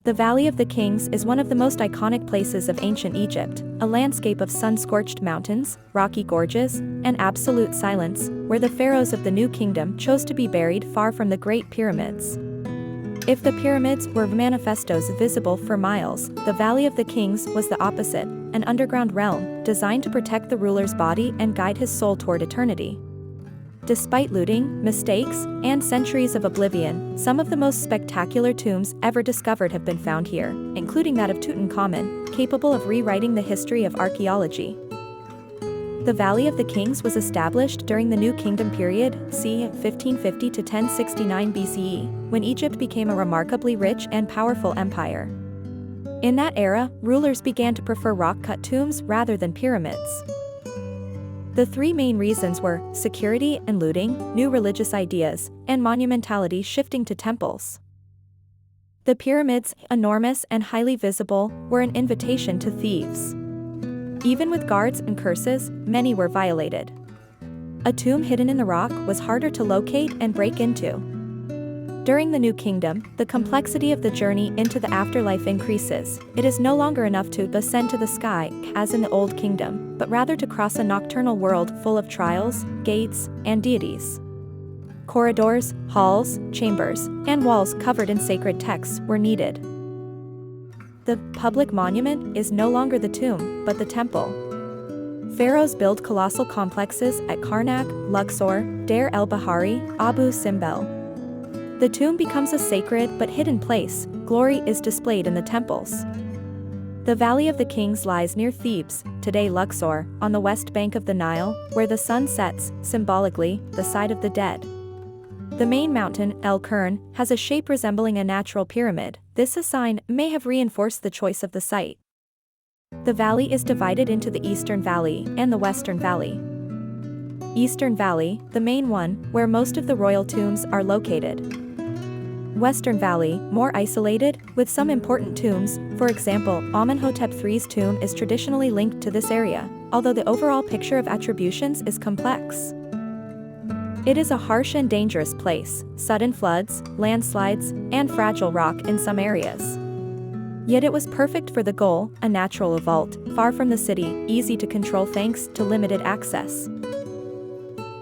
The Valley of the Kings is one of the most iconic places of ancient Egypt, a landscape of sun-scorched mountains, rocky gorges, and absolute silence, where the pharaohs of the New Kingdom chose to be buried far from the Great Pyramids. If the pyramids were manifestos visible for miles, the Valley of the Kings was the opposite, an underground realm, designed to protect the ruler's body and guide his soul toward eternity. Despite looting, mistakes, and centuries of oblivion, some of the most spectacular tombs ever discovered have been found here, including that of Tutankhamun, capable of rewriting the history of archaeology. The Valley of the Kings was established during the New Kingdom period, c. 1550 to 1069 BCE, when Egypt became a remarkably rich and powerful empire. In that era, rulers began to prefer rock-cut tombs rather than pyramids. The three main reasons were security and looting, new religious ideas, and monumentality shifting to temples. The pyramids, enormous and highly visible, were an invitation to thieves. Even with guards and curses, many were violated. A tomb hidden in the rock was harder to locate and break into. During the New Kingdom, the complexity of the journey into the afterlife increases. It is no longer enough to ascend to the sky, as in the Old Kingdom, but rather to cross a nocturnal world full of trials, gates, and deities. Corridors, halls, chambers, and walls covered in sacred texts were needed. The public monument is no longer the tomb, but the temple. Pharaohs built colossal complexes at Karnak, Luxor, Deir el-Bahari, Abu Simbel. The tomb becomes a sacred but hidden place. Glory is displayed in the temples. The Valley of the Kings lies near Thebes, today Luxor, on the west bank of the Nile, where the sun sets, symbolically, the side of the dead. The main mountain, El Kern, has a shape resembling a natural pyramid. This sign may have reinforced the choice of the site. The valley is divided into the Eastern Valley and the Western Valley. Eastern Valley, the main one, where most of the royal tombs are located. Western Valley, more isolated, with some important tombs. For example, Amenhotep III's tomb is traditionally linked to this area, although the overall picture of attributions is complex. It is a harsh and dangerous place, sudden floods, landslides, and fragile rock in some areas. Yet it was perfect for the goal, a natural vault, far from the city, easy to control thanks to limited access.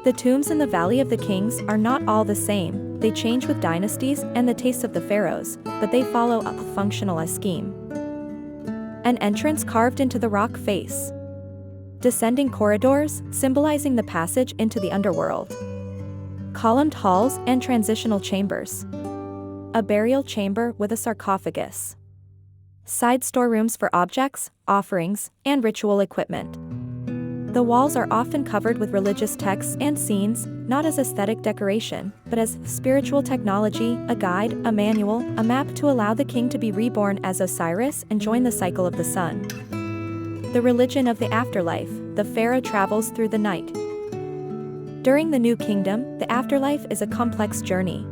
The tombs in the Valley of the Kings are not all the same. They change with dynasties and the tastes of the pharaohs, but they follow a functional scheme. An entrance carved into the rock face. Descending corridors, symbolizing the passage into the underworld. Columned halls and transitional chambers. A burial chamber with a sarcophagus. Side storerooms for objects, offerings, and ritual equipment. The walls are often covered with religious texts and scenes, not as aesthetic decoration, but as spiritual technology, a guide, a manual, a map to allow the king to be reborn as Osiris and join the cycle of the sun. The religion of the afterlife, the pharaoh travels through the night. During the New Kingdom, the afterlife is a complex journey.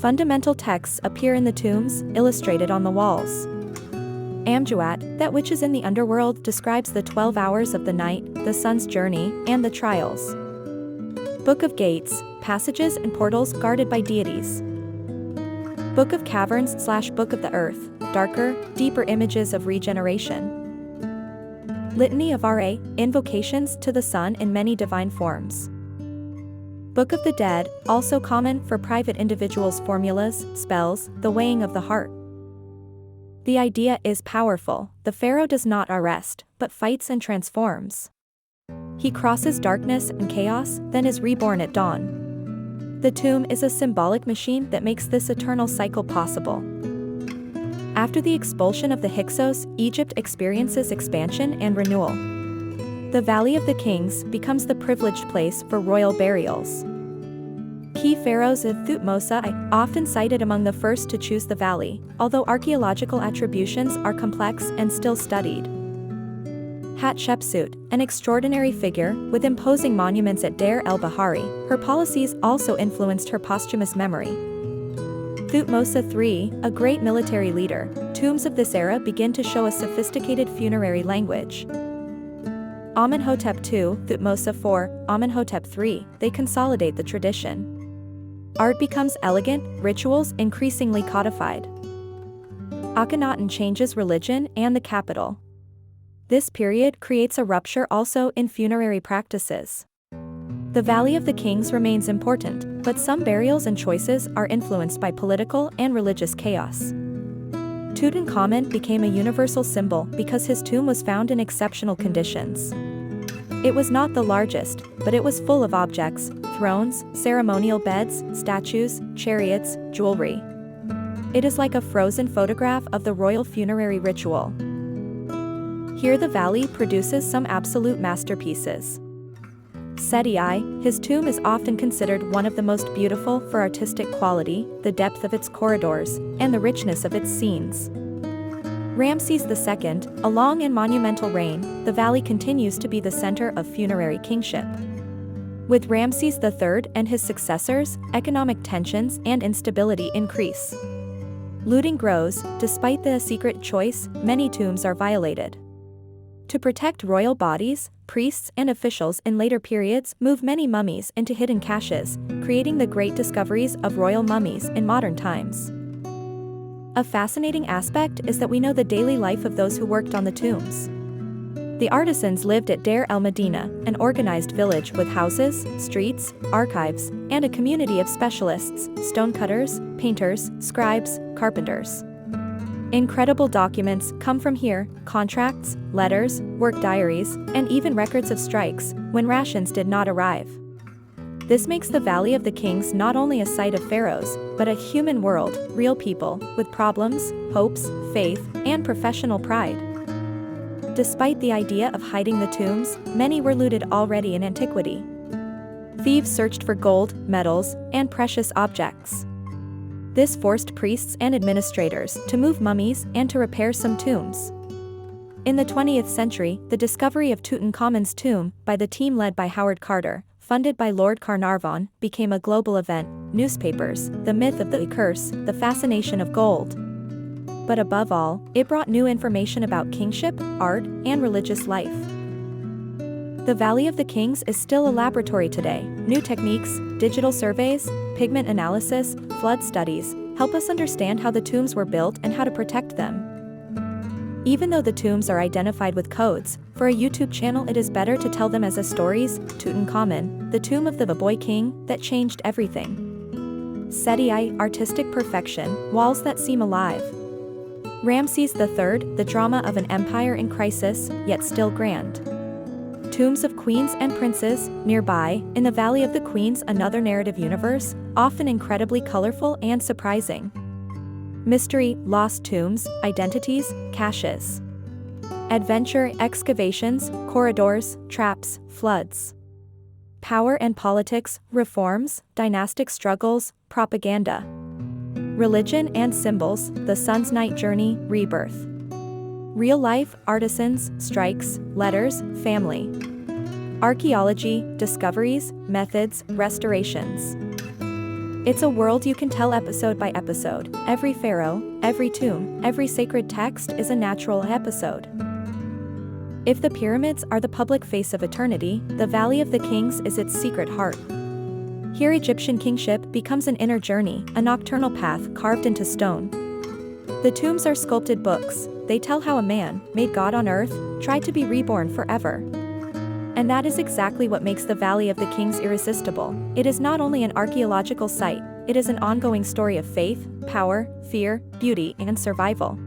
Fundamental texts appear in the tombs, illustrated on the walls. Amjuat, that which is in the underworld, describes the 12 hours of the night, the sun's journey, and the trials. Book of Gates, passages and portals guarded by deities. Book of Caverns/Book of the Earth, darker, deeper images of regeneration. Litany of Ra, invocations to the sun in many divine forms. Book of the Dead, also common for private individuals' formulas, spells, the weighing of the heart. The idea is powerful. The pharaoh does not arrest, but fights and transforms. He crosses darkness and chaos, then is reborn at dawn. The tomb is a symbolic machine that makes this eternal cycle possible. After the expulsion of the Hyksos, Egypt experiences expansion and renewal. The Valley of the Kings becomes the privileged place for royal burials. Key pharaohs of Thutmose I, often cited among the first to choose the valley, although archaeological attributions are complex and still studied. Hatshepsut, an extraordinary figure, with imposing monuments at Deir el-Bahari, her policies also influenced her posthumous memory. Thutmose III, a great military leader, tombs of this era begin to show a sophisticated funerary language. Amenhotep II, Thutmose IV, Amenhotep III, they consolidate the tradition. Art becomes elegant, rituals increasingly codified. Akhenaten changes religion and the capital. This period creates a rupture also in funerary practices. The Valley of the Kings remains important, but some burials and choices are influenced by political and religious chaos. Tutankhamun became a universal symbol because his tomb was found in exceptional conditions. It was not the largest, but it was full of objects, thrones, ceremonial beds, statues, chariots, jewelry. It is like a frozen photograph of the royal funerary ritual. Here the valley produces some absolute masterpieces. Seti I, his tomb is often considered one of the most beautiful for artistic quality, the depth of its corridors, and the richness of its scenes. Ramses II, a long and monumental reign, the valley continues to be the center of funerary kingship. With Ramses III and his successors, economic tensions and instability increase. Looting grows, despite the secret choice, many tombs are violated. To protect royal bodies, priests and officials in later periods move many mummies into hidden caches, creating the great discoveries of royal mummies in modern times. A fascinating aspect is that we know the daily life of those who worked on the tombs. The artisans lived at Deir el-Medina, an organized village with houses, streets, archives, and a community of specialists, stonecutters, painters, scribes, carpenters. Incredible documents come from here, contracts, letters, work diaries, and even records of strikes, when rations did not arrive. This makes the Valley of the Kings not only a site of pharaohs, but a human world, real people, with problems, hopes, faith, and professional pride. Despite the idea of hiding the tombs, many were looted already in antiquity. Thieves searched for gold, metals, and precious objects. This forced priests and administrators to move mummies and to repair some tombs. In the 20th century, the discovery of Tutankhamun's tomb, by the team led by Howard Carter, funded by Lord Carnarvon, became a global event. Newspapers, the myth of the curse, the fascination of gold. But above all, it brought new information about kingship, art, and religious life. The Valley of the Kings is still a laboratory today. New techniques, digital surveys, pigment analysis, flood studies, help us understand how the tombs were built and how to protect them. Even though the tombs are identified with codes, for a YouTube channel it is better to tell them as a stories. Tutankhamun, the tomb of the boy king that changed everything. Seti I, artistic perfection, walls that seem alive. Ramses III, the drama of an empire in crisis, yet still grand. Tombs of queens and princes, nearby, in the Valley of the Queens, another narrative universe, often incredibly colorful and surprising. Mystery, lost tombs, identities, caches. Adventure, excavations, corridors, traps, floods. Power and politics, reforms, dynastic struggles, propaganda. Religion and symbols, the sun's night journey, rebirth. Real life, artisans, strikes, letters, family. Archaeology, discoveries, methods, restorations. It's a world you can tell episode by episode. Every pharaoh, every tomb, every sacred text is a natural episode. If the pyramids are the public face of eternity, the Valley of the Kings is its secret heart. Here Egyptian kingship becomes an inner journey, a nocturnal path carved into stone. The tombs are sculpted books. They tell how a man, made God on earth, tried to be reborn forever. And that is exactly what makes the Valley of the Kings irresistible. It is not only an archaeological site, it is an ongoing story of faith, power, fear, beauty, and survival.